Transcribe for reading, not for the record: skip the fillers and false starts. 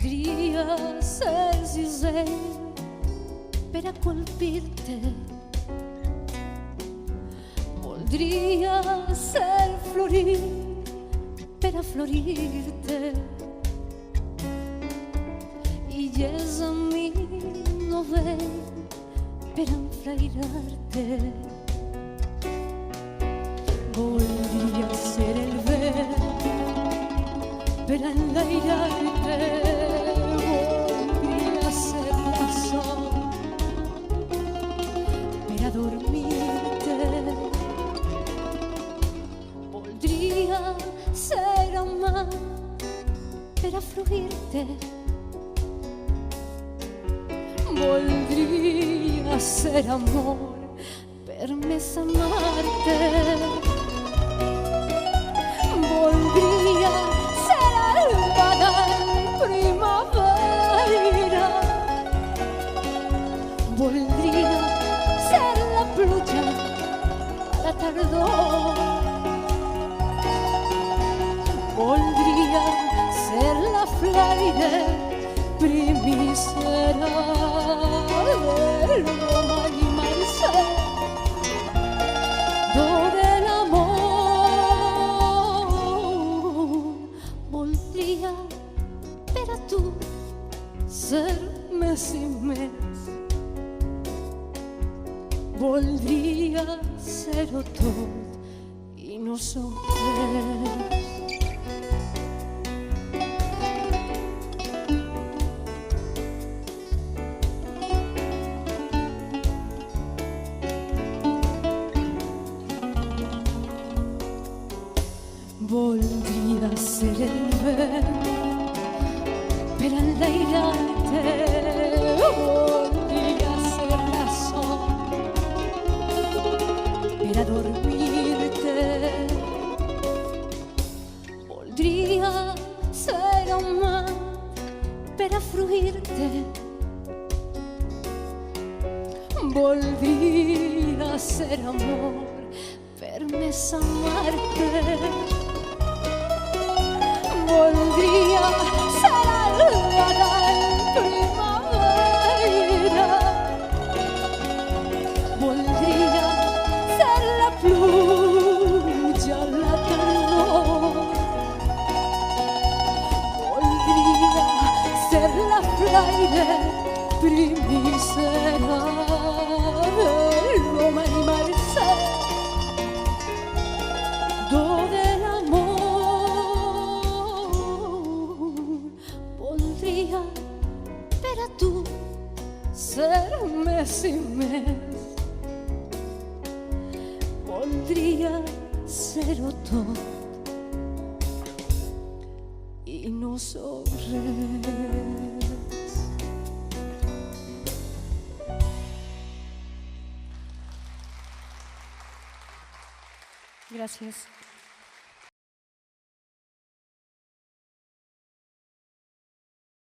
Voldria ser cisell per a colpir-te. Voldria ser florit per a florir-te. I és a mi novell per a enflairar-te. Voldria ser el vent per a enlairar-te. Voldria ser la son per a dormir-te. Voldria ser amant per a fruir-te. Voldria ser amor per més amar-te. Voldria ser alba de primavera. Voldria ser la pluja a la tardor. Voldria ser la flaire primícera del roman i marcer. Ser més i més. Voldria ser-ho tot i no som res. Voldria ser el vent per a enlairar-te. Voldria ser la son per a dormir-te. Voldria ser amant per a fruir-te. Voldria ser amor per més amar-te. Voldria ser alba de primavera. Voldria ser la pluja a la tardor. Voldria ser la flaire primícera del roman i marcer. Per a tu ser més i més. Voldria ser-ho tot i no sóc res. Gràcies.